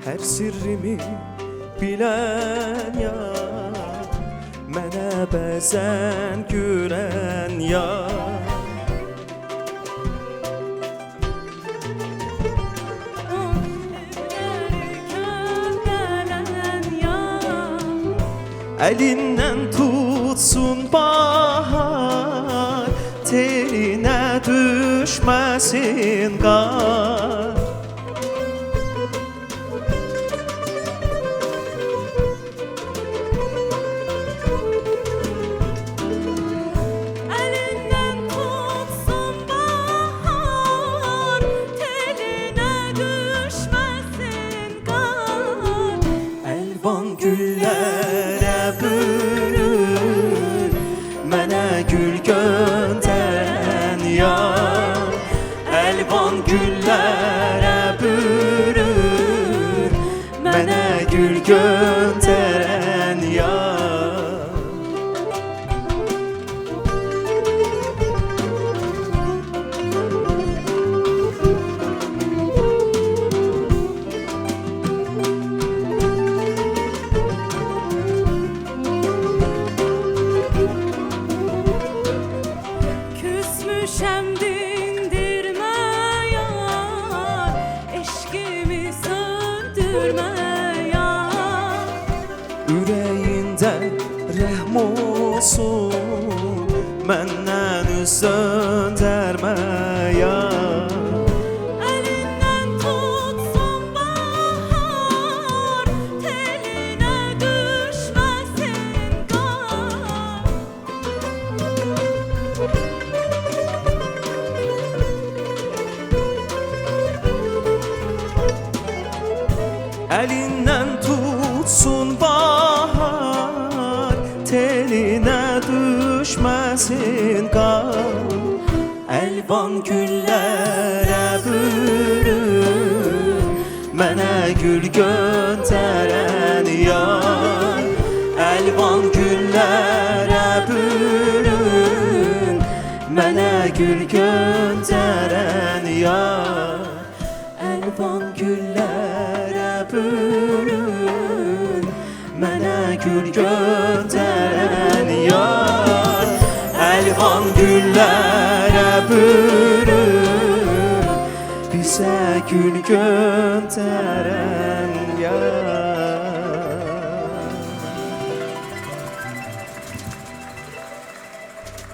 Her sirrimi bilen yar, mənə bəzən gülən yar. Əlindən tutsun bahar, telinə düşməsin qar. Əlindən tutsun bahar, telinə düşməsin qar. Əlvan güllərə bürür, mənə gül göndərən yar. Əlvan güllərə bürür, mənə gül göndərən yar. Küsmüşəm dindirmə yar, eşqimi söndürmə yar. Ürəyində rəhm olsun, məndən üz döndərmə yar. Əlindən tutsun bahar, telinə düşməsin qar. Əlindən tutsun bahar, telinə düşməsin qar. Əlvan güllərə bürür, mənə gül göndərən yar. Əlvan güllərə bürür, mənə gül göndərən yar. Əlvan güllərə bürür, mənə gül göndərən yar. Əlvan güllərə bürür, bizə gül göndərən yar.